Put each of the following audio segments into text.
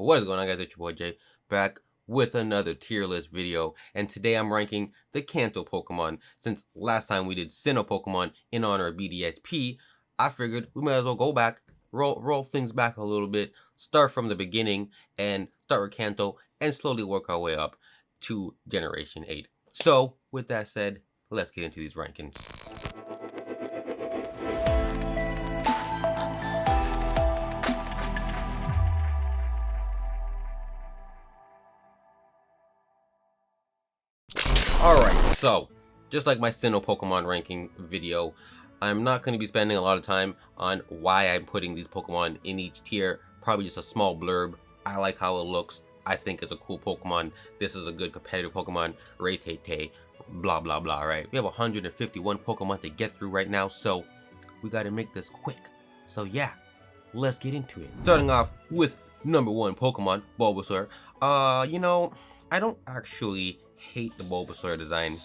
What is going on, guys? It's your boy Jay, back with another tier list video, and today I'm ranking the Kanto Pokemon. Since last time we did Sinnoh Pokemon in honor of BDSP, I figured we might as well go back, roll things back a little bit, start from the beginning, and start with Kanto, and slowly work our way up to Generation 8. So, with that said, let's get into these rankings. Alright, so, just like my Sinnoh Pokemon ranking video, I'm not going to be spending a lot of time on why I'm putting these Pokemon in each tier. Probably just a small blurb. I like how it looks. I think it's a cool Pokemon. This is a good competitive Pokemon. Ratata, blah blah blah, right? We have 151 Pokemon to get through right now, so we got to make this quick. So yeah, let's get into it. Starting off with number 1 Pokemon, Bulbasaur. You know, I don't actually hate the Bulbasaur design.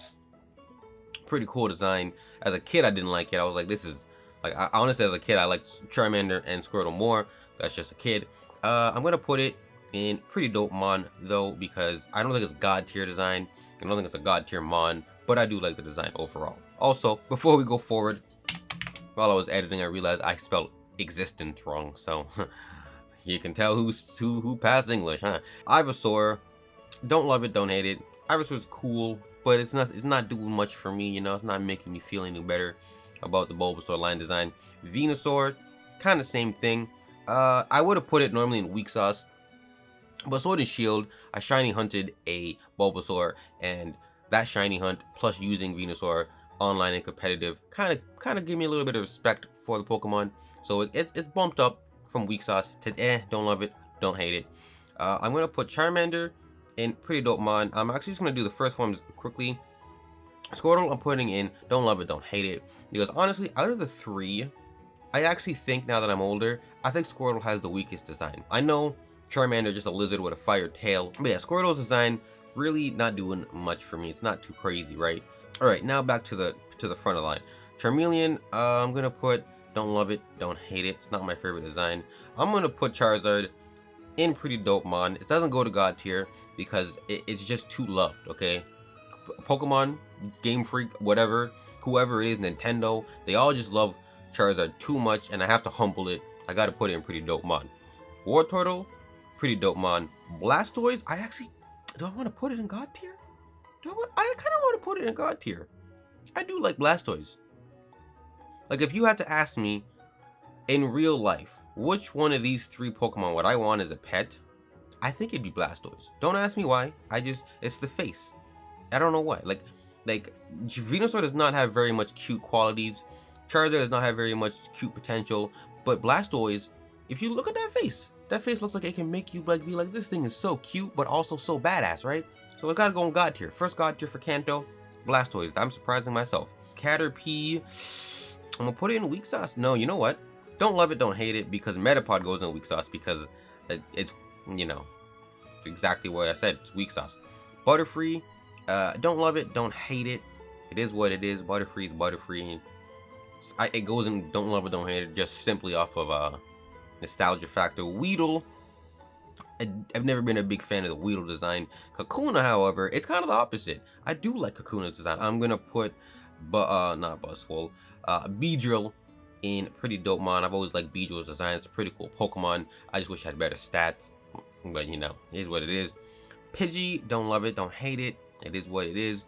Pretty cool design. As a kid, I didn't like it. I was like, this is like, I honestly, as a kid, I liked Charmander and Squirtle more. That's just a kid. I'm gonna put it in pretty dope mon though, because I don't think it's god tier design. I don't think it's a god tier mon, but I do like the design overall. Also, before we go forward, while I was editing, I realized I spelled existence wrong. So you can tell who passed English, huh? Ivysaur, don't love it, don't hate it. Ivysaur's cool, but it's not doing much for me, you know. It's not making me feel any better about the Bulbasaur line design. Venusaur, kind of same thing. I would have put it normally in weak sauce, but Sword and Shield, I shiny hunted a Bulbasaur, and that shiny hunt plus using Venusaur online and competitive kind of give me a little bit of respect for the Pokemon. So it's bumped up from weak sauce to don't love it, don't hate it. I'm gonna put Charmander in pretty dope mon. I'm actually just gonna do the first forms quickly. Squirtle, I'm putting in don't love it, don't hate it, because honestly, out of the three, I actually think, now that I'm older, I think Squirtle has the weakest design. I know Charmander just a lizard with a fire tail, but yeah, Squirtle's design really not doing much for me. It's not too crazy, right? All right, now back to the front of the line. Charmeleon, I'm gonna put don't love it, don't hate it. It's not my favorite design. I'm gonna put Charizard in pretty dope mon. It doesn't go to god tier because it's just too loved, okay? Pokemon, Game Freak, whatever, whoever it is, Nintendo, they all just love Charizard too much, and I have to humble it. I gotta put it in pretty dope mon. Wartortle, pretty dope mon. Blastoise, do I want to put it in god tier? I kind of want to put it in god tier. I do like Blastoise. Like, if you had to ask me in real life, which one of these three Pokemon would I want as a pet? I think it'd be Blastoise. Don't ask me why. It's the face. I don't know why. Like Venusaur does not have very much cute qualities. Charizard does not have very much cute potential. But Blastoise, if you look at that face looks like it can make you like be like, this thing is so cute, but also so badass, right? So I gotta go on god tier. First god tier for Kanto, Blastoise. I'm surprising myself. Caterpie, I'm gonna put it in weak sauce. No, you know what? Don't love it, don't hate it, because Metapod goes in weak sauce because it's, you know, it's exactly what I said. It's weak sauce. Butterfree, don't love it, don't hate it. It is what it is. Butterfree is Butterfree. It goes in don't love it, don't hate it, just simply off of nostalgia factor. Weedle, I've never been a big fan of the Weedle design. Kakuna, however, it's kind of the opposite. I do like Kakuna's design. I'm gonna put, not Buzzwole, Beedrill in pretty dope mon. I've always liked Beedrill's design. It's a pretty cool Pokemon. I just wish I had better stats, but you know, it is what it is. Pidgey, don't love it, don't hate it. It is what it is.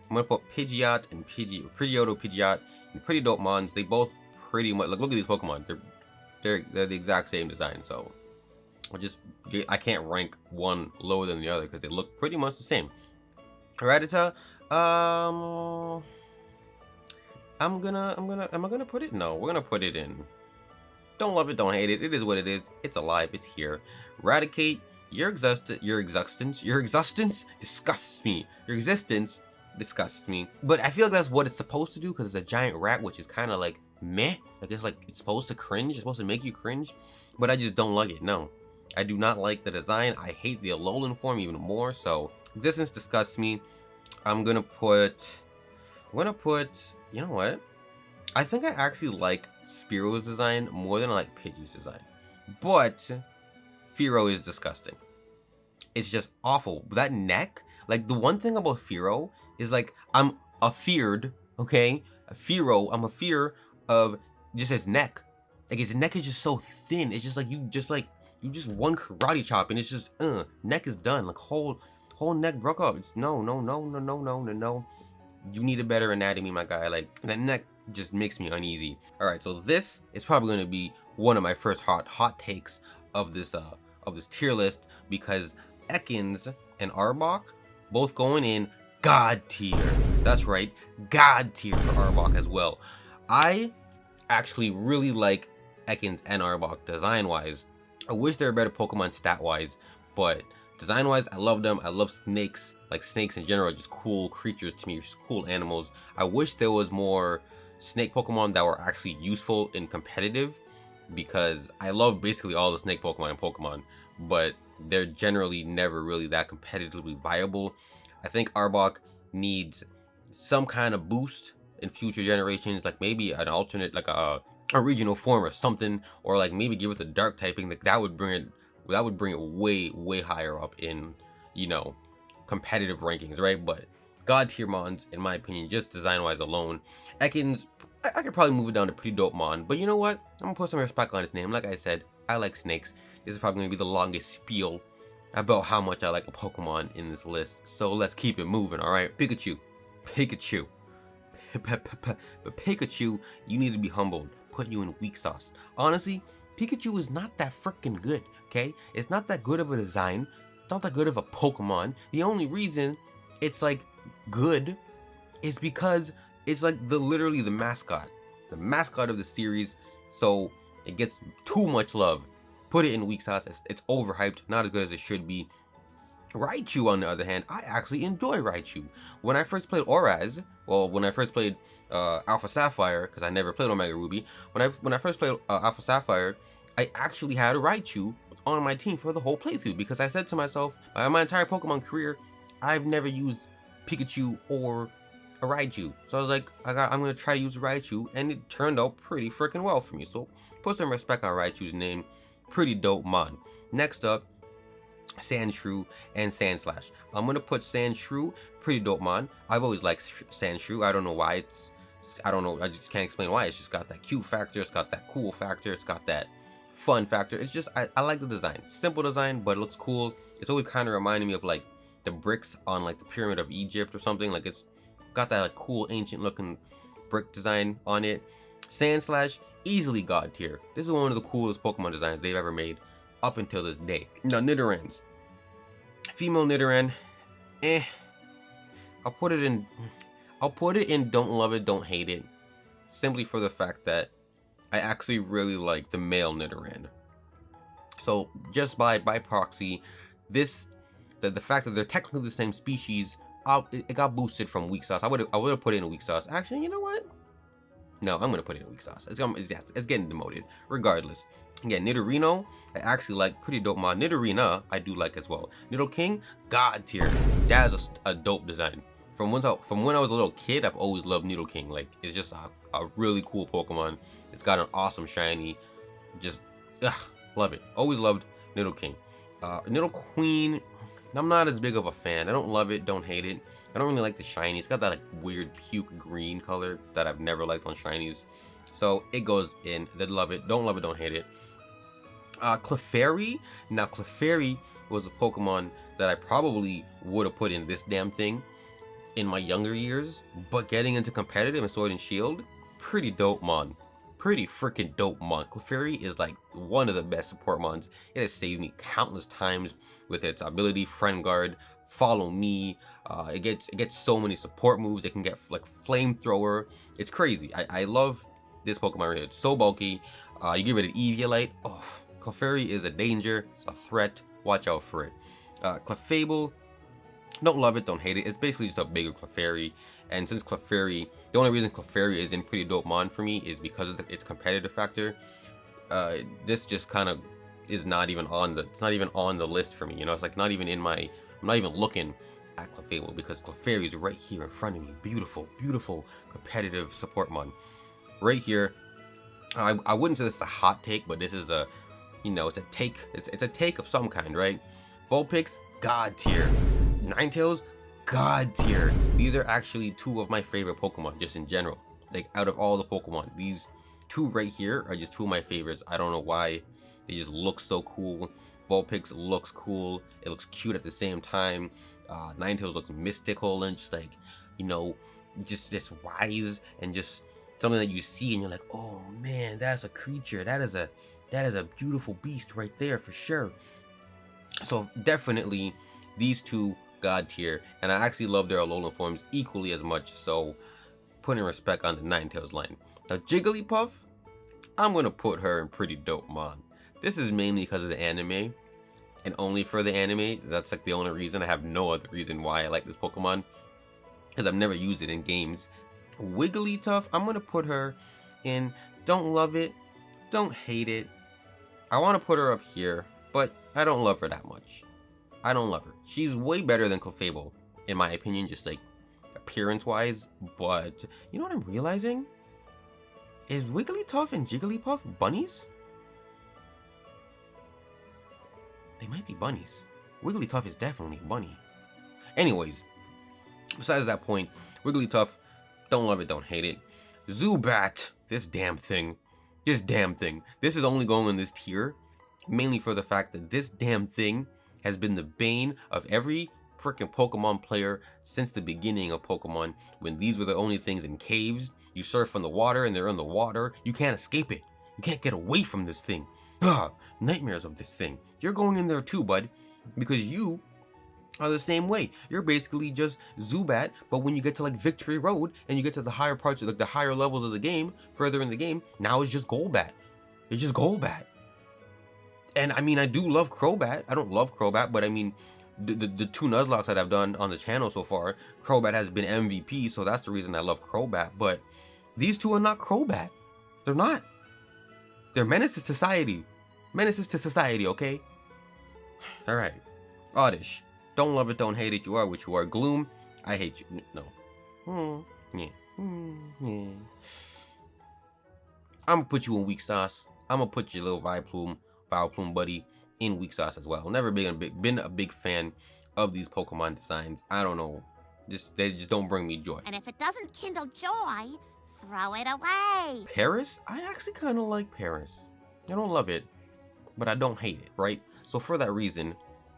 I'm gonna put Pidgeot and Pidgeotto and pretty dope mons. They both pretty much look at these Pokemon. They're the exact same design. So I can't rank one lower than the other because they look pretty much the same. Ratata, am I gonna put it? No, we're gonna put it in don't love it, don't hate it. It is what it is. It's alive, it's here. Eradicate, your existence disgusts me. Your existence disgusts me. But I feel like that's what it's supposed to do, because it's a giant rat, which is kind of like meh. I guess like it's supposed to cringe. It's supposed to make you cringe. But I just don't like it. No, I do not like the design. I hate the Alolan form even more. So existence disgusts me. I'm gonna put, you know what? I think I actually like Spearow's design more than I like Pidgey's design. But Fearow is disgusting. It's just awful. That neck, like the one thing about Fearow is like I'm afeared, okay? Fearow, I'm a fear of just his neck. Like his neck is just so thin. It's just like you just one karate chop and it's just neck is done. Like whole neck broke up. It's no. You need a better anatomy, my guy. Like that neck just makes me uneasy. All right, so this is probably going to be one of my first hot takes of this tier list, because Ekans and Arbok both going in God tier. That's right, God tier for Arbok as well. I actually really like Ekans and Arbok design wise. I wish they were better Pokemon stat wise, but design wise, I love them. I love snakes. Like snakes in general are just cool creatures to me, just cool animals. I wish there was more snake Pokemon that were actually useful in competitive, because I love basically all the snake Pokemon in Pokemon, but they're generally never really that competitively viable. I think Arbok needs some kind of boost in future generations, like maybe an alternate, like a regional form or something, or like maybe give it the dark typing. Like that would bring it way higher up in, you know, competitive rankings, right? But God tier mons, in my opinion, just design wise alone. Ekans, I could probably move it down to pretty dope mon, but you know what? I'm gonna put some respect on his name. Like I said, I like snakes. This is probably gonna be the longest spiel about how much I like a Pokemon in this list, so let's keep it moving. All right, Pikachu, but Pikachu, you need to be humbled. Put you in weak sauce. Honestly, Pikachu is not that freaking good. Okay, it's not that good of a design. It's not that good of a Pokemon. The only reason it's like good is because it's like literally the mascot of the series, so it gets too much love. Put it in weak sauce. It's overhyped, not as good as it should be. Raichu, on the other hand, I actually enjoy Raichu. When I first played when I first played Alpha Sapphire, because I never played Omega Ruby. When I first played Alpha Sapphire, I actually had a Raichu on my team for the whole playthrough, because I said to myself, my entire Pokemon career, I've never used Pikachu or a Raichu. So I was like, I'm gonna try to use a Raichu, and it turned out pretty freaking well for me. So put some respect on Raichu's name. Pretty dope mon. Next up, Sandshrew and Sandslash. I'm gonna put Sandshrew, pretty dope mon. I've always liked Sandshrew. I don't know why. I don't know. I just can't explain why. It's just got that cute factor. It's got that cool factor. It's got that fun factor. It's just I like the design. Simple design, but it looks cool. It's always kind of reminding me of like the bricks on like the Pyramid of Egypt or something. Like it's got that like cool ancient looking brick design on it. Sandslash, easily God tier. This is one of the coolest Pokemon designs they've ever made up until this day. Now Nidorans. Female Nidoran, I'll put it in don't love it, don't hate it, simply for the fact that I actually really like the male Nidoran. So just by proxy, the fact that they're technically the same species, it got boosted from weak sauce. I would have put it in weak sauce. Actually, you know what? No, I'm gonna put it in weak sauce. It's getting demoted. Regardless, again, Nidorino, I actually like, pretty dope mod. Nidorina, I do like as well. Nidoking, God tier. That is a dope design. From when I was a little kid, I've always loved Nidoking. Like it's just a really cool Pokemon. It's got an awesome shiny. Just love it. Always loved Nidoking. Nidoqueen, I'm not as big of a fan. I don't love it, don't hate it. I don't really like the shiny. It's got that like weird puke green color that I've never liked on shinies. So it goes in. They love it, don't hate it. Clefairy. Now Clefairy was a Pokemon that I probably would have put in this damn thing in my younger years, but getting into competitive and Sword and Shield, pretty dope mon. Pretty freaking dope mon. Clefairy is like one of the best support mons. It has saved me countless times with its ability, Friend Guard, Follow Me. It gets so many support moves. It can get like Flamethrower. It's crazy. I love this Pokemon right here. It's so bulky. You give it an Eviolite. Oh, Clefairy is a danger. It's a threat. Watch out for it. Clefable, don't love it, don't hate it. It's basically just a bigger Clefairy. And since Clefairy, the only reason Clefairy is in pretty dope mon for me is because of its competitive factor. This just kind of is not even on the list for me. You know, it's like not even in my. I'm not even looking at Clefable because Clefairy is right here in front of me. Beautiful, beautiful competitive support mon. Right here. I wouldn't say this is a hot take, but this is a you know, it's a take. It's a take of some kind, right? Vulpix, God tier. Ninetales, God tier. These are actually two of my favorite Pokemon, just in general. Like, out of all the Pokemon, these two right here are just two of my favorites. I don't know why. They just look so cool. Vulpix looks cool. It looks cute at the same time. Ninetales looks mystical and just like, you know, just wise and just something that you see and you're like, oh man, that's a creature. That is a beautiful beast right there for sure. So definitely these two God tier, and I actually love their Alolan forms equally as much. So putting respect on the Ninetales line. Now Jigglypuff, I'm gonna put her in pretty dope mon. This is mainly because of the anime, and only for the anime. That's like the only reason. I have no other reason why I like this Pokemon, because I've never used it in games. Wigglytuff, I'm gonna put her in don't love it, don't hate it. I want to put her up here, but I don't love her that much. I don't love her. She's way better than Clefairy, in my opinion, just like appearance wise. But you know what I'm realizing? Is Wigglytuff and Jigglypuff bunnies? They might be bunnies. Wigglytuff is definitely a bunny. Anyways, besides that point, Wigglytuff, don't love it, don't hate it. Zubat, this damn thing. This is only going in this tier mainly for the fact that this damn thing has been the bane of every freaking Pokemon player since the beginning of Pokemon, when these were the only things in caves. You surf on the water and they're in the water. You can't escape it. You can't get away from this thing. Nightmares of this thing. You're going in there too, bud, because you are the same way. You're basically just Zubat, but when you get to like Victory Road and you get to the higher parts of like the higher levels of the game, further in the game, now it's just Golbat. It's just Golbat. And I mean, I do love Crobat. I don't love Crobat, but I mean, the two Nuzlocke that I've done on the channel so far, Crobat has been MVP, so that's the reason I love Crobat. But these two are not Crobat. They're not. They're menaces to society. Menaces to society, okay? Alright. Oddish. Don't love it, don't hate it. You are what you are. Gloom. I hate you. No. Yeah. Yeah. I'm gonna put you in weak sauce. I'm gonna put your little Vileplume buddy in weak sauce as well. Never been a big fan of these Pokemon designs. I don't know. They just don't bring me joy. And if it doesn't kindle joy, throw it away. Paris? I actually kind of like Paris. I don't love it, but I don't hate it, right? So for that reason,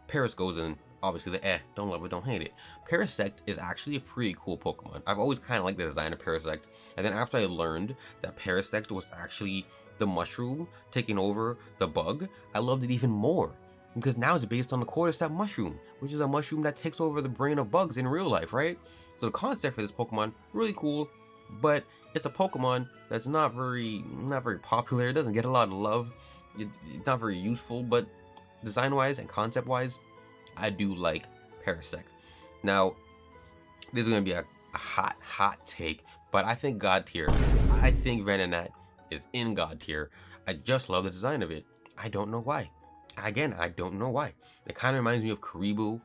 Paris goes in, obviously the don't love it, don't hate it. Parasect is actually a pretty cool Pokemon. I've always kind of liked the design of Parasect. And then after I learned that Parasect was actually the mushroom taking over the bug, I loved it even more. Because now it's based on the Cordyceps mushroom, which is a mushroom that takes over the brain of bugs in real life, right? So the concept for this Pokemon, really cool, but it's a Pokemon that's not very popular. It doesn't get a lot of love. It's not very useful, but design-wise and concept-wise, I do like Parasect. Now, this is going to be a hot take, but I think God tier. I think Venonat is in God tier. I just love the design of it. I don't know why. Again, I don't know why. It kind of reminds me of Karibo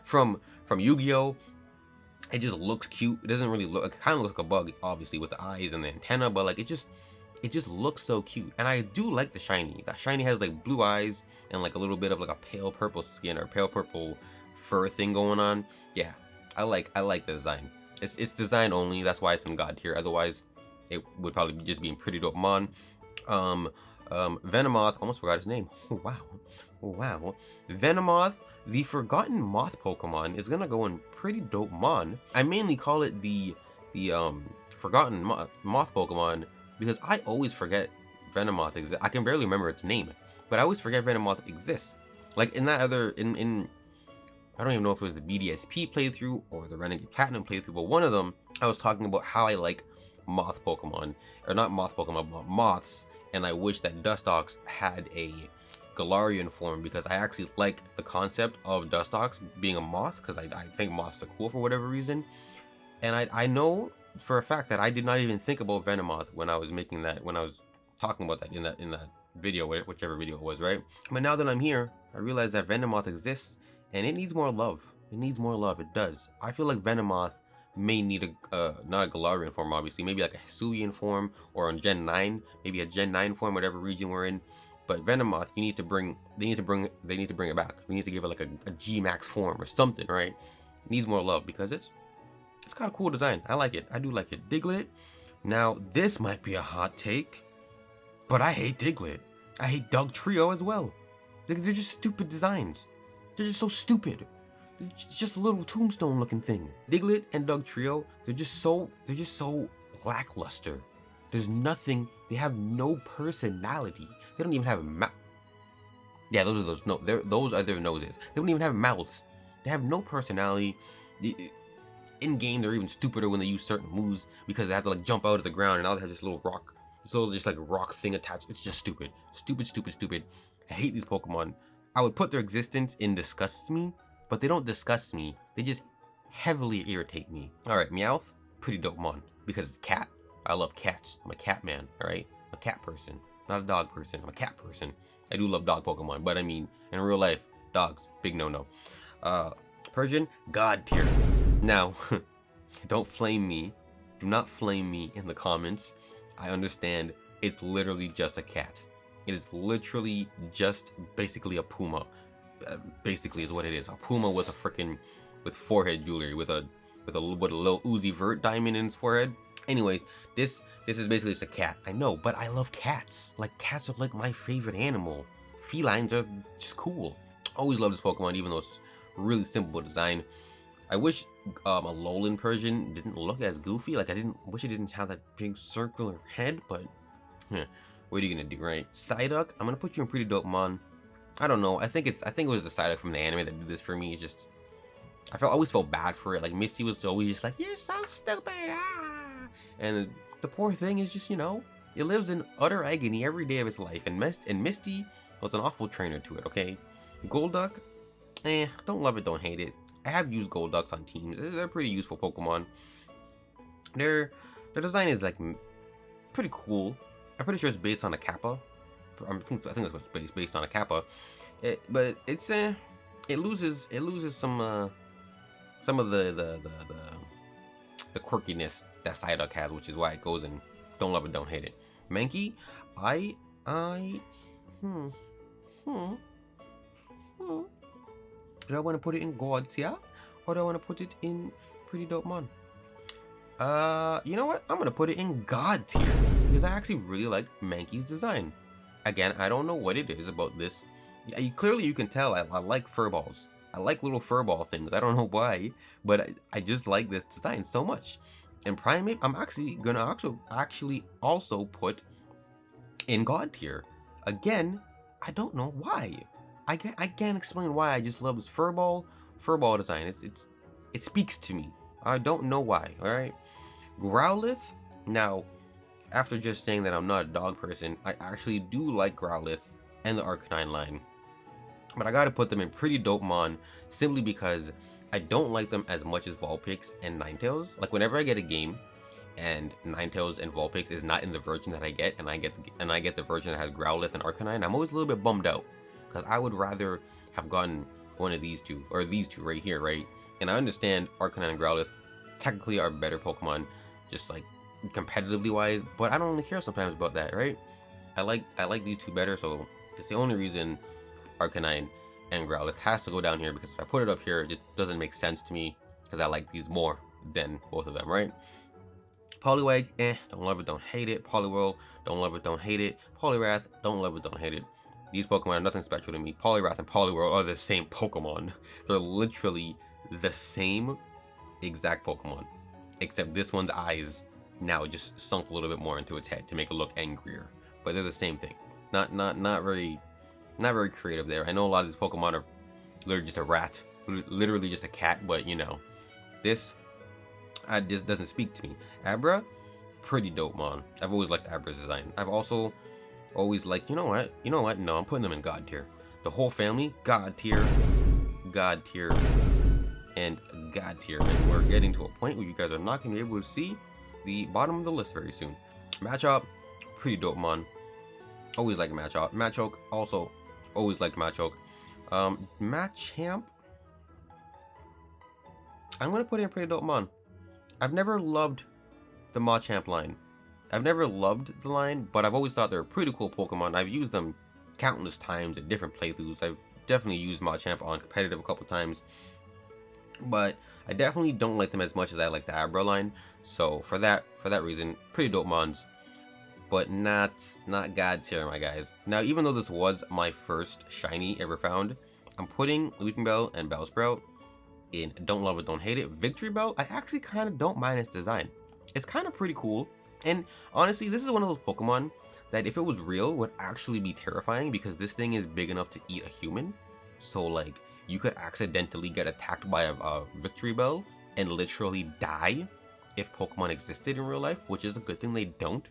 from Yu-Gi-Oh! It just looks cute. It doesn't really look, it kind of looks like a bug, obviously, with the eyes and the antenna, but like it just looks so cute. And I do like the shiny. That shiny has like blue eyes and like a little bit of like a pale purple skin or pale purple fur thing going on. Yeah, I like the design. It's design only. That's why it's in God tier. Otherwise, it would probably just be in pretty dope mon. Venomoth, almost forgot his name. Wow. Venomoth, the Forgotten Moth Pokemon, is gonna go in pretty dope mon. I mainly call it the Forgotten Moth Pokemon because I always forget Venomoth exists. I can barely remember its name, but I always forget Venomoth exists. Like in that other, I don't even know if it was the BDSP playthrough or the Renegade Platinum playthrough, but one of them, I was talking about how I like moth Pokemon, or not moth Pokemon, but moths, and I wish that Dustox had a Galarian form because I actually like the concept of Dustox being a moth because I think moths are cool for whatever reason. And I know for a fact that I did not even think about Venomoth when I was making that, when I was talking about that in that video, whichever video it was, right? But now that I'm here, I realize that Venomoth exists and it needs more love. It needs more love. It does. I feel like Venomoth may need a not a Galarian form, obviously, maybe like a Hisuian form, or on Gen 9, maybe a Gen 9 form, whatever region we're in. But Venomoth, they need to bring it back. We need to give it like a G Max form or something, right? It needs more love because it's got a cool design. I like it. I do like it. Diglett. Now this might be a hot take, but I hate Diglett. I hate Dugtrio as well. They're just stupid designs. They're just so stupid. It's just a little tombstone looking thing. Diglett and Dugtrio, they're just so lackluster. There's nothing. They have no personality. They don't even have a mouth. Yeah, those are their noses. They don't even have mouths. They have no personality. In game, they're even stupider when they use certain moves because they have to like jump out of the ground, and now they have this little rock, just like rock thing attached. It's just stupid. I hate these Pokemon. I would put their existence in disgusts me, but they don't disgust me. They just heavily irritate me. All right, Meowth, pretty dope mon because it's cat. I love cats. I'm a cat man. All right, I'm a cat person, not a dog person. I'm a cat person. I do love dog Pokemon, but I mean, in real life, dogs, big no-no. Persian, God tier. Now, don't flame me. Do not flame me in the comments. I understand it's literally just a cat. It is literally just basically a puma. Basically is what it is. A puma with a freaking forehead jewelry with a little Uzi Vert diamond in its forehead. Anyways, this is basically just a cat. I know, but I love cats. Like, cats are like my favorite animal. Felines are just cool. Always love this Pokemon, even though it's really simple design. I wish a Alolan Persian didn't look as goofy. Like, wish it didn't have that big circular head, but what are you gonna do, right? Psyduck, I'm gonna put you in pretty dope mon. I don't know. I think it was the Psyduck from the anime that did this for me. It's just always felt bad for it. Like, Misty was always just like, "You're so stupid," and the poor thing is just, it lives in utter agony every day of its life. And Misty was an awful trainer to it. Okay, Golduck, don't love it, don't hate it. I have used Golducks on teams. They're pretty useful Pokemon. Their design is like pretty cool. I'm pretty sure it's based on a Kappa. I think it's what's based on a Kappa. But it's it loses some of the quirkiness that Psyduck has, which is why it goes in don't love it, don't hate it. Mankey, do I want to put it in God tier, or do I want to put it in pretty dope mon? You know what? I'm gonna put it in God tier because I actually really like Mankey's design. Again, I don't know what it is about this. Clearly, you can tell I like furballs. I like little furball things. I don't know why, but I just like this design so much. And Primate, I'm actually gonna also put in God tier. Again, I don't know why. I can't explain why. I just love this furball design. It speaks to me. I don't know why. All right, Growlithe. Now, after just saying that I'm not a dog person, I actually do like Growlithe and the Arcanine line, but I gotta put them in pretty dope mon simply because I don't like them as much as Vulpix and Ninetales. Like, whenever I get a game and Ninetales and Vulpix is not in the version that I get, and I get the version that has Growlithe and Arcanine, I'm always a little bit bummed out because I would rather have gotten one of these two, or these two right here, right? And I understand Arcanine and Growlithe technically are better Pokemon, just like competitively wise, but I don't really care sometimes about that, right? I like these two better, so it's the only reason Arcanine and Growlithe has to go down here, because if I put it up here, it just doesn't make sense to me because I like these more than both of them, right? Poliwag, don't love it, don't hate it. Poliwhirl, don't love it, don't hate it. Poliwrath, don't love it, don't hate it. These Pokemon are nothing special to me. Poliwrath and Poliwhirl are the same Pokemon. They're literally the same exact Pokemon, except this one's eyes now just sunk a little bit more into its head to make it look angrier. But they're the same thing. Not very creative there. I know a lot of these Pokemon are literally just a rat, literally just a cat, but this just doesn't speak to me. Abra, pretty dope mon. I've always liked Abra's design. I've also always liked, you know what? No, I'm putting them in God tier. The whole family, God tier, and God tier. And we're getting to a point where you guys are not going to be able to see the bottom of the list very soon. Machop, pretty dope mon. Always like Machop. Machoke, also always liked Machoke. Machamp, I'm going to put in pretty dope mon. I've never loved the Machamp line. I've never loved the line, but I've always thought they're a pretty cool Pokemon. I've used them countless times in different playthroughs. I've definitely used Machamp on competitive a couple times, but I definitely don't like them as much as I like the Abra line. So for that reason, pretty dope mons, but not god tier, my guys. Now, even though this was my first shiny ever found, I'm putting Weeping Bell and Bellsprout in Don't Love It, Don't Hate It. Victory Bell, I actually kind of don't mind its design. It's kind of pretty cool, and honestly, this is one of those Pokemon that if it was real would actually be terrifying, because this thing is big enough to eat a human. So like, you could accidentally get attacked by a Victory Bell and literally die if Pokemon existed in real life, which is a good thing they don't,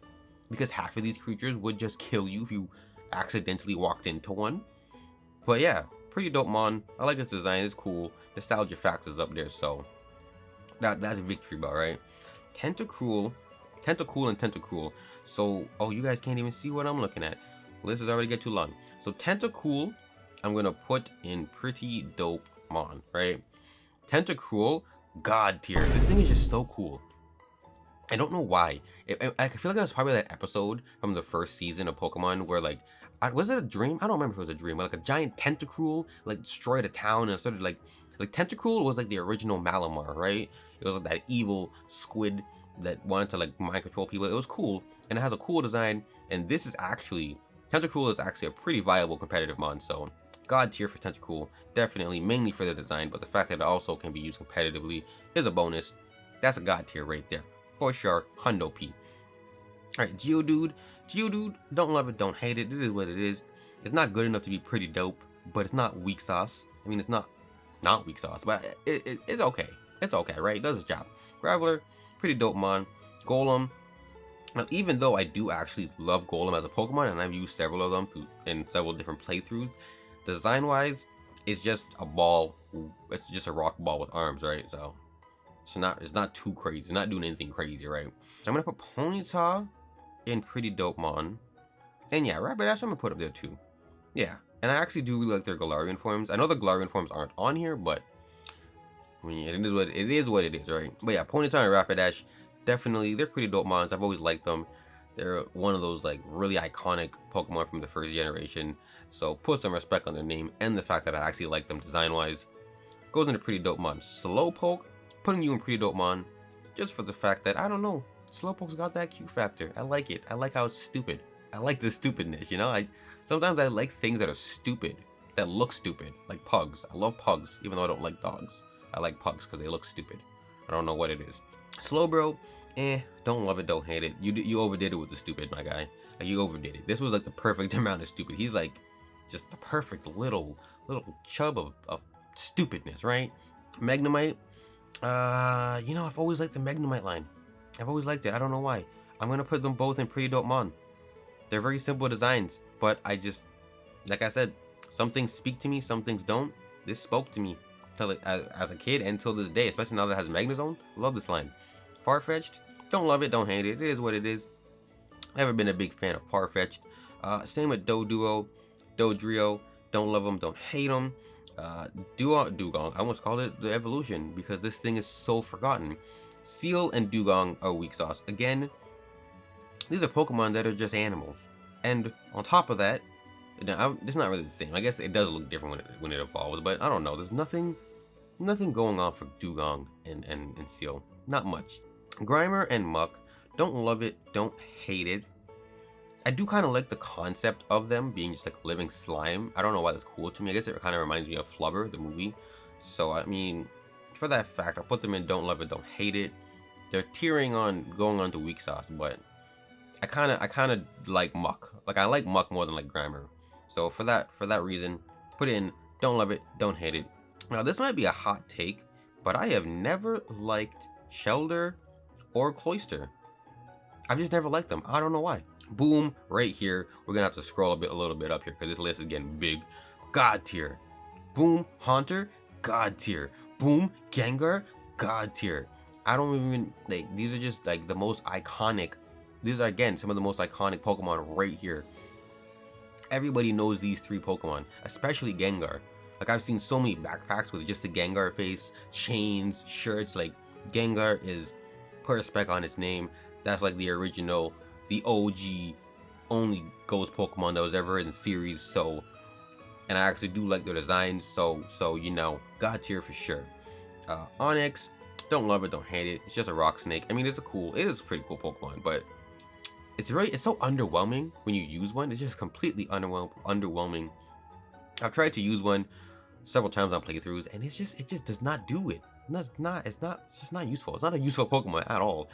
because half of these creatures would just kill you if you accidentally walked into one. But yeah, pretty dope mon. I like its design, it's cool. Nostalgia factors up there, so that's Victory Bell, right? Tentacool and Tentacool. So, oh, you guys can't even see what I'm looking at. This is already get too long. So Tentacool, I'm gonna put in pretty dope mon, right? Tentacool, god tier. This thing is just so cool. I don't know why. I feel like it was probably that episode from the first season of Pokemon where, like, was it a dream? I don't remember if it was a dream, but like a giant Tentacool like destroyed a town and started like Tentacool was like the original Malamar, right? It was like that evil squid that wanted to like mind control people. It was cool, and it has a cool design, and this is actually, Tentacool is actually a pretty viable competitive mon, so god tier for Tentacool, definitely, mainly for the design, but the fact that it also can be used competitively is a bonus. That's a god tier right there, for sure, Hundo P. Alright, Geodude, don't love it, don't hate it, it is what it is. It's not good enough to be pretty dope, but it's not weak sauce. I mean, it's not weak sauce, but it's okay. It's okay, right? It does its job. Graveler, pretty dope mon. Golem, now, even though I do actually love Golem as a Pokemon, and I've used several of them in several different playthroughs, design-wise, it's just a ball. It's just a rock ball with arms, right? So it's not too crazy. It's not doing anything crazy, right? So I'm gonna put Ponyta in pretty dope mon, and yeah, Rapidash I'm gonna put up there too. Yeah, and I actually do really like their Galarian forms. I know the Galarian forms aren't on here, but I mean, it is what it is, right? But yeah, Ponyta and Rapidash, definitely, they're pretty dope mons. I've always liked them. They're one of those like really iconic Pokemon from the first generation. So put some respect on their name, and the fact that I actually like them design-wise goes into pretty dope mon. Slowpoke, putting you in pretty dope mon, just for the fact that, I don't know, Slowpoke's got that cute factor. I like it. I like how it's stupid. I like the stupidness, you know? Sometimes I like things that are stupid, that look stupid, like pugs. I love pugs, even though I don't like dogs. I like pugs because they look stupid. I don't know what it is. Slowbro, don't love it, don't hate it. You overdid it with the stupid, my guy. Like, you overdid it. This was like the perfect amount of stupid. He's like just the perfect little chub of stupidness, right? Magnemite, you know, I've always liked the Magnemite line. I've always liked it. I don't know why. I'm gonna put them both in pretty dope mon. They're very simple designs, but I just, like I said, some things speak to me, some things don't. This spoke to me as a kid and till this day, especially now that it has Magnezone. Love this line. Farfetch'd, don't love it, don't hate it. It is what it is. Never been a big fan of Farfetch'd. Same with Doduo, Dodrio, don't love them, don't hate them. Dugong, I almost called it the evolution because this thing is so forgotten. Seal and Dugong are weak sauce. Again, these are Pokemon that are just animals. And on top of that, it's not really the same. I guess it does look different when it evolves, but I don't know. There's nothing going on for Dugong and Seal. Not much. Grimer and Muck, don't love it, don't hate it. I do kind of like the concept of them being just like living slime. I don't know why that's cool to me. I guess it kind of reminds me of Flubber, the movie. So, I mean, for that fact, I'll put them in don't love it, don't hate it. They're teetering on going on to weak sauce, but I kind of like Muck. Like, I like Muck more than like Grimer. So for that reason, put it in don't love it, don't hate it. Now, this might be a hot take, but I have never liked Shelder or Cloyster. I've just never liked them. I don't know why. Boom, right here. We're gonna have to scroll a little bit up here because this list is getting big. God tier. Boom, Haunter, God tier. Boom, Gengar, God tier. I don't even like, these are just like the most iconic. These are again some of the most iconic Pokemon right here. Everybody knows these three Pokemon, especially Gengar. Like, I've seen so many backpacks with just the Gengar face, chains, shirts. Like, Gengar is put respect on its name. That's like the original, the OG, only ghost Pokemon that was ever in the series. So, and I actually do like their designs. So you know, God tier for sure. Onyx, don't love it, don't hate it. It's just a rock snake. I mean, it is a pretty cool Pokemon, but it's so underwhelming when you use one. It's just completely underwhelming. I've tried to use one several times on playthroughs, and it just does not do it. It's just not useful. It's not a useful Pokemon at all.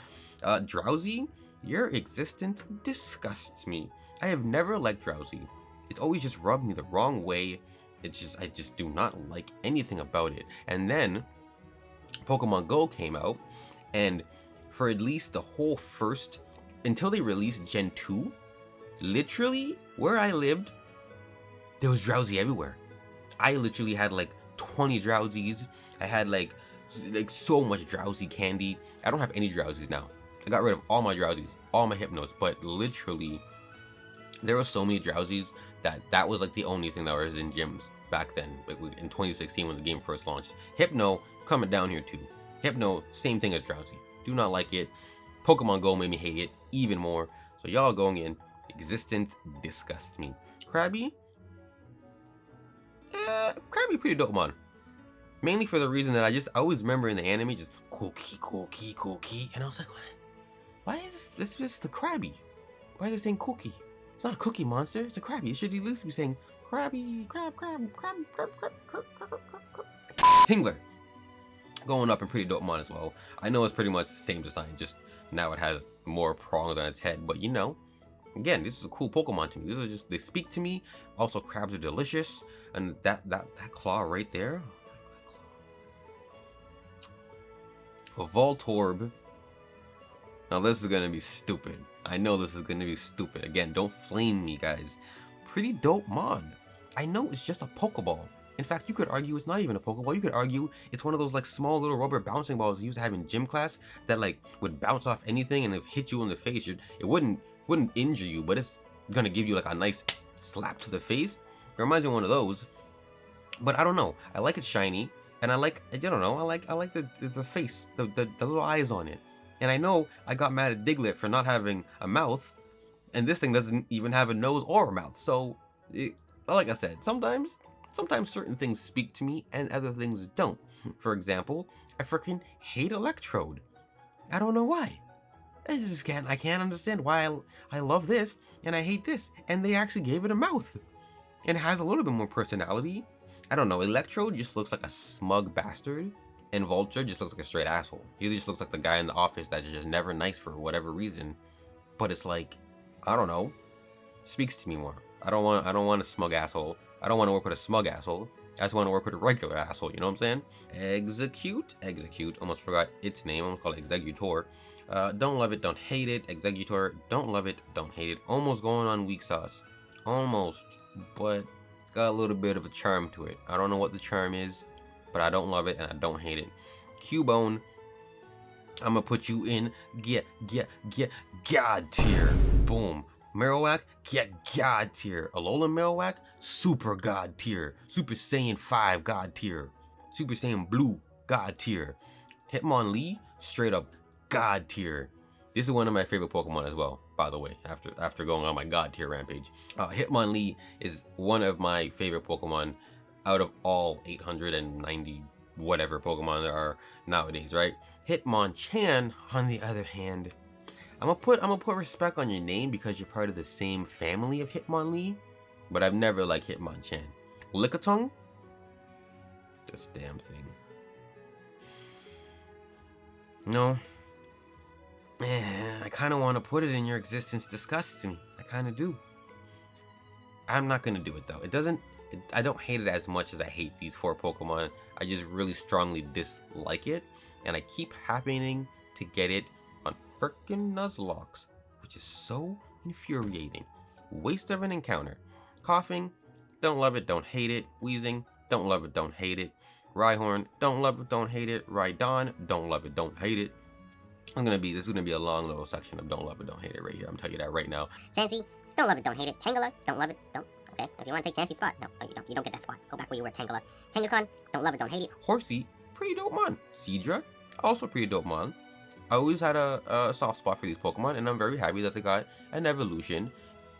Drowsy, your existence disgusts me. I have never liked Drowsy. It's always just rubbed me the wrong way. I just do not like anything about it. And then Pokemon Go came out, and for at least the whole first, until they released Gen 2, literally where I lived, there was Drowsy everywhere. I literally had like 20 Drowsies. I had like so much Drowsy candy. I don't have any Drowsies now. I got rid of all my Drowsies, all my Hypnos, but literally there were so many Drowsies that was like the only thing that was in gyms back then, like in 2016 when the game first launched. Hypno coming down here too. Hypno, same thing as Drowsy. Do not like it. Pokemon Go made me hate it even more. So y'all going in, existence disgusts me. Krabby, Krabby pretty dope, man. Mainly for the reason that I always remember in the anime, just cookie, and I was like, what? Why is this is the Krabby? Why is it saying cookie? It's not a cookie monster, it's a Krabby. It should at least be saying Krabby, crab. Pingler, going up in pretty dope, man, as well. I know it's pretty much the same design, just now it has more prongs on its head, but you know, again, this is a cool Pokemon to me. These are just, they speak to me. Also, crabs are delicious, and that claw right there. A Voltorb. Now this is gonna be stupid. I know this is gonna be stupid. Again, don't flame me, guys. Pretty dope mon. I know it's just a Pokeball. In fact, you could argue it's not even a Pokeball. You could argue it's one of those like small little rubber bouncing balls you used to have in gym class that like would bounce off anything, and if it hit you in the face, it wouldn't injure you, but it's gonna give you like a nice slap to the face. It reminds me of one of those. But I don't know. I like it's shiny, and I don't know. I like the face, the little eyes on it. And I know I got mad at Diglett for not having a mouth, and this thing doesn't even have a nose or a mouth. So, like I said, sometimes certain things speak to me and other things don't. For example, I freaking hate Electrode. I don't know why. I can't understand why I love this and I hate this. And they actually gave it a mouth. And it has a little bit more personality. I don't know, Electrode just looks like a smug bastard. And Vulture just looks like a straight asshole. He just looks like the guy in the office that's just never nice for whatever reason. But it's like, I don't know. It speaks to me more. I don't want a smug asshole. I don't want to work with a smug asshole. I just want to work with a regular asshole, you know what I'm saying? Execute, almost forgot its name, I'm gonna call it Executor. Don't love it, don't hate it. Executor, don't love it, don't hate it. Almost going on weak sauce. Almost, but it's got a little bit of a charm to it. I don't know what the charm is, but I don't love it and I don't hate it. Cubone, I'm gonna put you in get God tier. Boom. Marowak, get God tier. Alolan Marowak, super God tier. Super Saiyan 5 God tier. Super Saiyan Blue God tier. Hitmonlee, straight up God tier. This is one of my favorite Pokemon as well, by the way, after going on my God tier rampage. Hitmonlee is one of my favorite Pokemon out of all 890 whatever Pokemon there are nowadays, right? Hitmonchan, on the other hand, I'm gonna put respect on your name because you're part of the same family of Hitmonlee, but I've never liked Hitmonchan. Lickitung, this damn thing. No. I kind of want to put it in your existence disgusts me. I kind of do. I'm not gonna do it though. I don't hate it as much as I hate these 4 Pokemon. I just really strongly dislike it, and I keep happening to get it on frickin' Nuzlocke, which is so infuriating. Waste of an encounter. Coughing, don't love it, don't hate it. Wheezing, don't love it, don't hate it. Rhyhorn, don't love it, don't hate it. Rhydon, don't love it, don't hate it. This is gonna be a long little section of don't love it, don't hate it right here. I'm telling you that right now. Chansey, don't love it, don't hate it. Tangela, don't love it, don't. Okay, if you want to take Chansey's spot, no, you don't get that spot. Go back where you were, Tangela. Kangaskhan, don't love it, don't hate it. Horsey, pretty dope mon. Seadra, also pretty dope mon. I always had a soft spot for these Pokemon, and I'm very happy that they got an evolution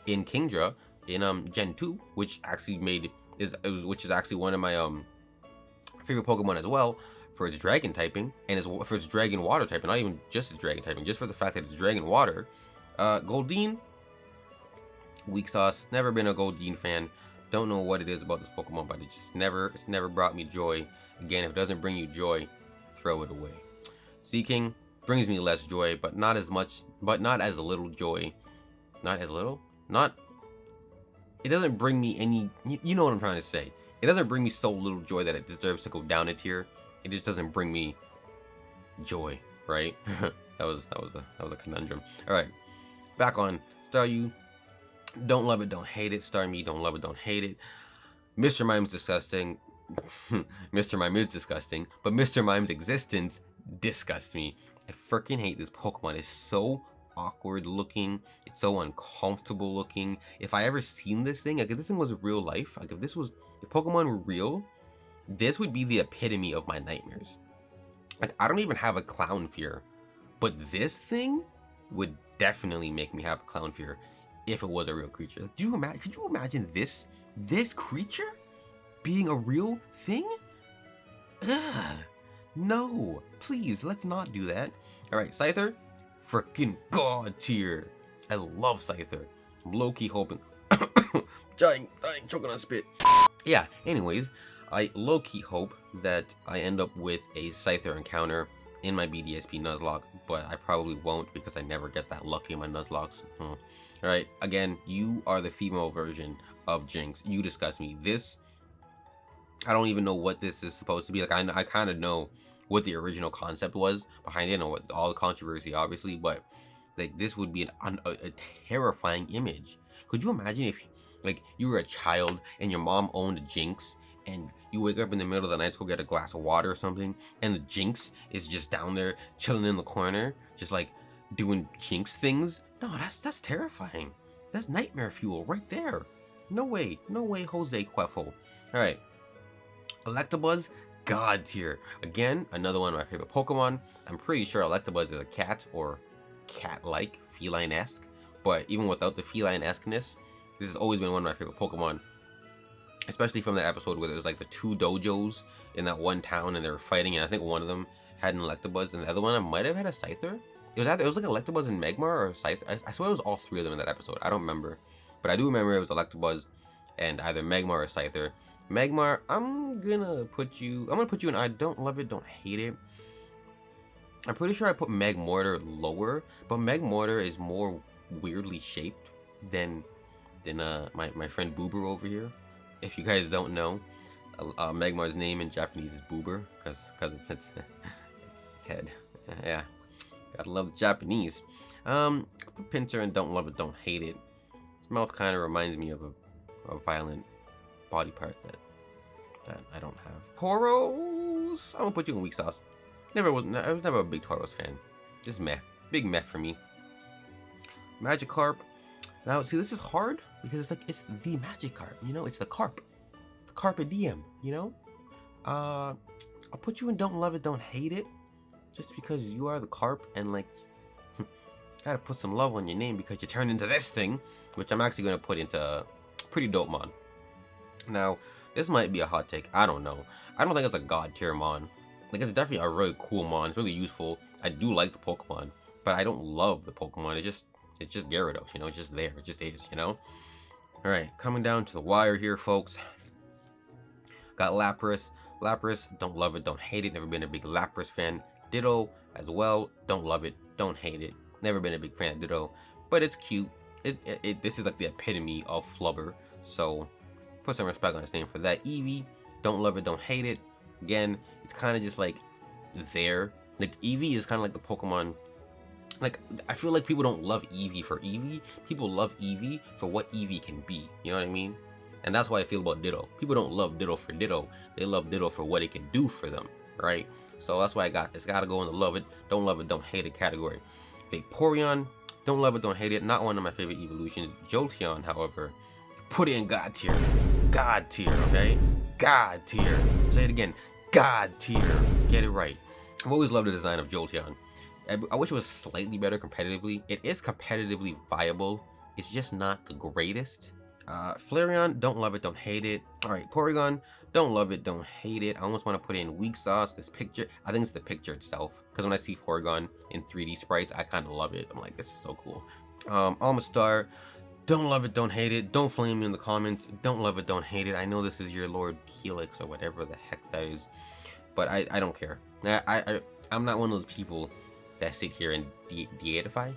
in Kingdra in Gen 2, which actually which is actually one of my favorite Pokemon as well, for its dragon typing and for its dragon water typing. Not even just its dragon typing, just for the fact that it's dragon water. Goldeen, weak sauce. Never been a Goldeen fan. Don't know what it is about this Pokemon, but it's never brought me joy. Again, if it doesn't bring you joy, throw it away. Seeking brings me less joy, but not as much, but not as little joy. Not as little? It doesn't bring me any, you know what I'm trying to say. It doesn't bring me so little joy that it deserves to go down a tier. It just doesn't bring me joy, right? that was a conundrum. All right, back on Staryu. Don't love it, don't hate it. Starmie, don't love it, don't hate it. Mr. Mime's disgusting. Mr. Mime is disgusting, but Mr. Mime's existence disgusts me. I freaking hate this Pokemon. It's so awkward looking. It's so uncomfortable looking. If I ever seen this thing, like if this thing was real life, like if Pokemon were real, this would be the epitome of my nightmares. Like I don't even have a clown fear, but this thing would definitely make me have a clown fear if it was a real creature. Like, could you imagine this creature being a real thing? Ugh. No, please, let's not do that. All right, Scyther, freaking god tier. I love Scyther. I'm low-key hoping. dying, choking on spit. Yeah, anyways, I low-key hope that I end up with a Scyther encounter in my BDSP Nuzlocke, but I probably won't because I never get that lucky in my Nuzlocks. Alright, again, you are the female version of Jinx. You disgust me. I don't even know what this is supposed to be. Like, I kind of know what the original concept was behind it and what all the controversy, obviously, but like this would be a terrifying image. Could you imagine if like you were a child and your mom owned a Jinx and you wake up in the middle of the night to go get a glass of water or something and the Jinx is just down there chilling in the corner, just like doing Jinx things? No, that's terrifying. That's nightmare fuel right there. No way, Jose Queffel. All right, Electabuzz, god tier. Again, another one of my favorite Pokemon. I'm pretty sure Electabuzz is a cat or cat-like, feline-esque, but even without the feline-esqueness, this has always been one of my favorite Pokemon, especially from that episode where there's like the two dojos in that one town and they were fighting, and I think one of them had an Electabuzz and the other one might have had a Scyther. It was like Electabuzz and Magmar or Scyther. I swear it was all three of them in that episode. I don't remember, but I do remember it was Electabuzz and either Magmar or Scyther. Magmar, I'm gonna put you in I don't love it, don't hate it. I'm pretty sure I put Magmortar lower, but Magmortar is more weirdly shaped than my friend Boober over here. If you guys don't know, Magmar's name in Japanese is Boober because it's head. Yeah, gotta love the Japanese. Pinsir and don't love it, don't hate it. Its mouth kind of reminds me of a violent body part that I don't have. Tauros, I'm gonna put you in weak sauce. I was never a big Tauros fan. Just meh. Big meh for me. Magikarp. Now, see, this is hard because it's the Magikarp, you know? It's the carp. The Carpe Diem, you know? I'll put you in don't love it, don't hate it. Just because you are the carp and, like, gotta put some love on your name because you turned into this thing, which I'm actually gonna put into pretty dope mon. Now, this might be a hot take. I don't know. I don't think it's a god tier mon. Like, it's definitely a really cool mon. It's really useful. I do like the Pokemon, but I don't love the Pokemon. It's just Gyarados, you know? It's just there. It just is, you know? Alright, coming down to the wire here, folks. Got Lapras. Lapras, don't love it, don't hate it. Never been a big Lapras fan. Ditto as well. Don't love it, don't hate it. Never been a big fan of Ditto, but it's cute. This is like the epitome of Flubber, so put some respect on his name for that. Eevee, don't love it, don't hate it. Again, it's kind of just like there. Like Eevee is kind of like the Pokemon. Like, I feel like people don't love Eevee for Eevee. People love Eevee for what Eevee can be. You know what I mean? And that's what I feel about Ditto. People don't love Ditto for Ditto. They love Ditto for what it can do for them, right? So that's why it's got to go in the love it, don't hate it category. Vaporeon, don't love it, don't hate it. Not one of my favorite evolutions. Jolteon, however, put it in God tier. God tier, okay? God tier. Say it again. God tier. Get it right. I've always loved the design of Jolteon. I wish it was slightly better competitively. It is competitively viable. It's just not the greatest. Flareon, don't love it, don't hate it. Alright, Porygon, don't love it, don't hate it. I almost want to put in Weak Sauce, this picture. I think it's the picture itself. Because when I see Porygon in 3D sprites, I kind of love it. I'm like, this is so cool. Almastar, don't love it, don't hate it. Don't flame me in the comments. Don't love it, don't hate it. I know this is your Lord Helix or whatever the heck that is. But I don't care. I'm not one of those people that sit here and deify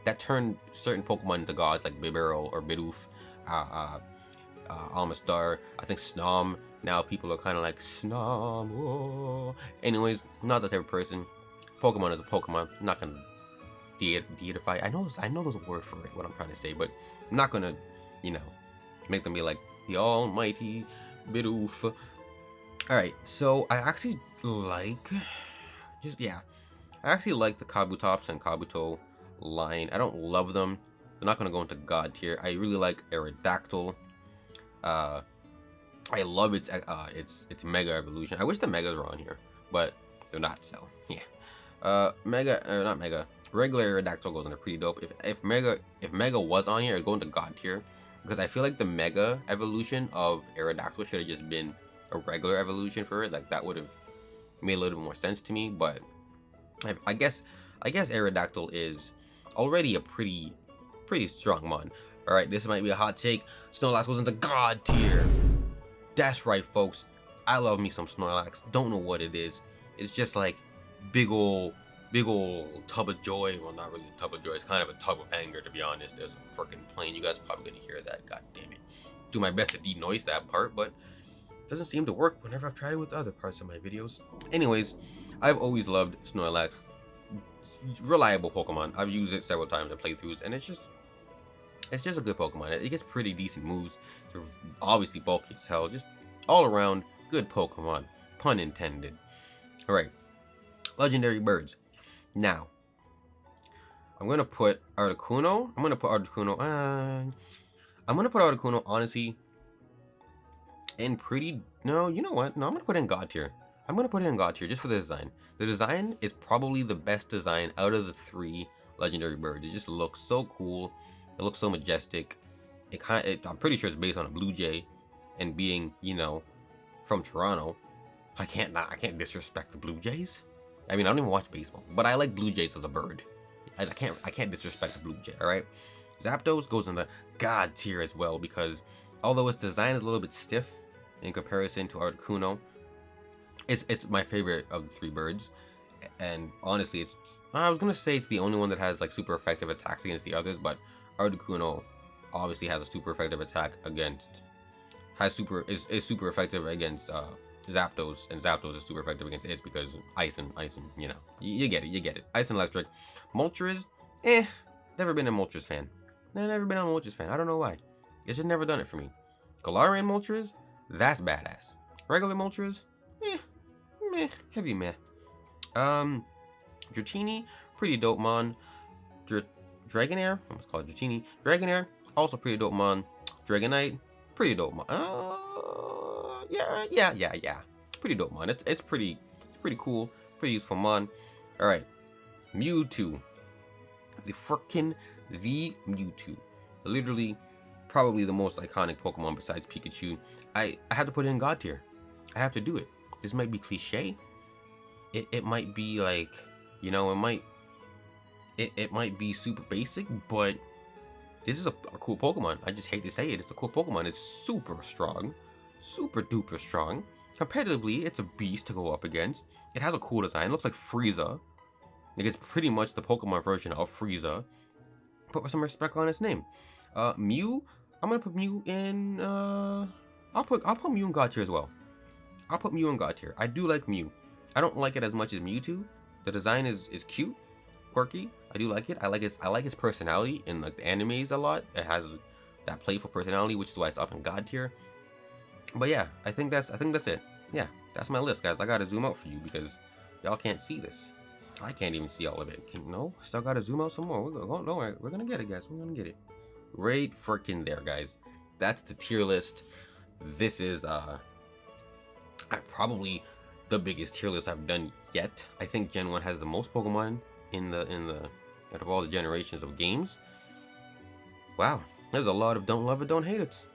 that turn certain Pokemon into gods, like Beedrill or Bidoof, Almastar. I think Snom. Now people are kind of like Snom. Oh. Anyways, not that type of person. Pokemon is a Pokemon. I'm not gonna deify. I know there's a word for it. What I'm trying to say, but I'm not gonna, you know, make them be like the almighty Bidoof. All right, so I actually like I actually like the Kabutops and Kabuto line. I don't love them. They're not gonna go into god tier. I really like Aerodactyl. I love its Mega Evolution. I wish the Megas were on here, but they're not. So yeah, not Mega. Regular Aerodactyl goes into pretty dope. If Mega was on here, it'd go into god tier because I feel like the Mega Evolution of Aerodactyl should have just been a regular evolution for it. Like that would have made a little bit more sense to me. But I guess Aerodactyl is already a pretty strong mon. All right, this might be a hot take. Snorlax goes into god tier. That's right, folks. I love me some Snorlax. Don't know what it is. It's just like big ol' tub of joy. Well, not really a tub of joy. It's kind of a tub of anger, to be honest. There's a freaking plane. You guys are probably gonna hear that. God damn it. Do my best to denoise that part, but it doesn't seem to work whenever I've tried it with other parts of my videos. Anyways, I've always loved Snorlax. Reliable Pokemon. I've used it several times in playthroughs, and it's just a good Pokemon. It gets pretty decent moves. They're obviously bulky as hell. Just all around good Pokemon. Pun intended. Alright. Legendary birds. Now, I'm gonna put Articuno. I'm gonna put Articuno, honestly, in pretty... No, you know what? No, I'm gonna put it in god tier. I'm gonna put it in god tier just for the design. The design is probably the best design out of the 3 legendary birds. It just looks so cool. It looks so majestic. I'm pretty sure it's based on a Blue Jay, and being, you know, from Toronto, I can't disrespect the Blue Jays. I mean, I don't even watch baseball, but I like Blue Jays as a bird. I can't disrespect the Blue Jay. All right, Zapdos goes in the god tier as well because although its design is a little bit stiff in comparison to Articuno, it's my favorite of the 3 birds. And honestly, I was gonna say it's the only one that has like super effective attacks against the others, but Articuno obviously has a super effective attack against is super effective against Zapdos, and Zapdos is super effective against it because ice and you know, you get it. Ice and electric. Moltres, never been a Moltres fan. Never been a Moltres fan. I don't know why. It's just never done it for me. Galarian Moltres, that's badass. Regular Moltres, heavy meh. Dratini, pretty dope mon. Dragonair, I almost call it Dratini. Dragonair, also pretty dope mon. Dragonite, pretty dope mon. Yeah. Pretty dope mon. It's pretty cool, pretty useful mon. All right, Mewtwo, the Mewtwo, literally probably the most iconic Pokemon besides Pikachu. I have to put it in god tier. I have to do it. This might be cliche. It might be like, you know, it might be super basic, but this is a cool Pokemon. I just hate to say it. It's a cool Pokemon. It's super strong. Super duper strong. Competitively, it's a beast to go up against. It has a cool design. It looks like Frieza. Like it's pretty much the Pokemon version of Frieza. Put some respect on its name. Mew, I'm gonna put Mew in I'll put Mew in god tier as well. I'll put Mew in god tier. I do like Mew. I don't like it as much as Mewtwo. The design is cute, quirky. I do like it. I like its personality in like the animes a lot. It has that playful personality, which is why it's up in god tier. But yeah, I think that's it. Yeah, that's my list, guys. I gotta zoom out for you because y'all can't see this. I can't even see all of it. No, still gotta zoom out some more. Don't worry, we're gonna get it, guys. We're gonna get it. Right freaking there, guys. That's the tier list. This is probably the biggest tier list I've done yet. I think Gen 1 has the most Pokemon in the out of all the generations of games. Wow, there's a lot of don't love it, don't hate it.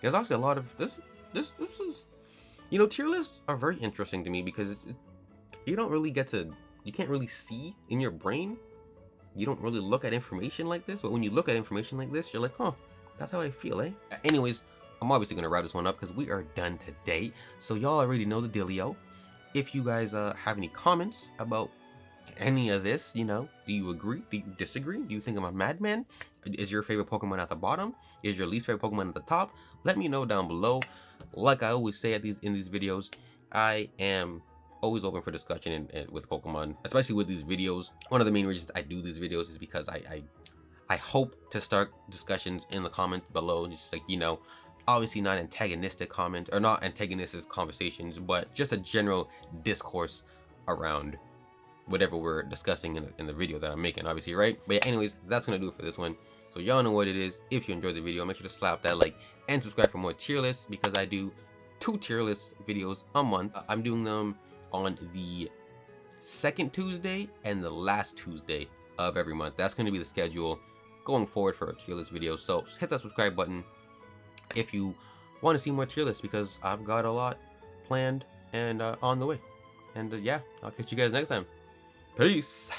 There's also a lot of this is, you know, tier lists are very interesting to me because you don't really get to, you can't really see in your brain. You don't really look at information like this, but when you look at information like this, you're like, huh, that's how I feel, eh? Anyways, I'm obviously gonna wrap this one up because we are done today. So y'all already know the dealio. If you guys have any comments about any of this, you know, do you agree? Do you disagree? Do you think I'm a madman? Is your favorite Pokemon at the bottom? Is your least favorite Pokemon at the top? Let me know down below. Like I always say in these videos, I am always open for discussion with Pokemon, especially with these videos. One of the main reasons I do these videos is because I hope to start discussions in the comments below, just like, you know, obviously not antagonistic comment or not antagonistic conversations, but just a general discourse around whatever we're discussing in the video that I'm making, obviously, right? But yeah, anyways, that's gonna do it for this one. So y'all know what it is. If you enjoyed the video, make sure to slap that like and subscribe for more tier lists, because I do 2 tier list videos a month. I'm doing them on the second Tuesday and the last Tuesday of every month. That's going to be the schedule going forward for a tier list video. So hit that subscribe button if you want to see more tier lists, because I've got a lot planned and on the way. And yeah, I'll catch you guys next time. Peace.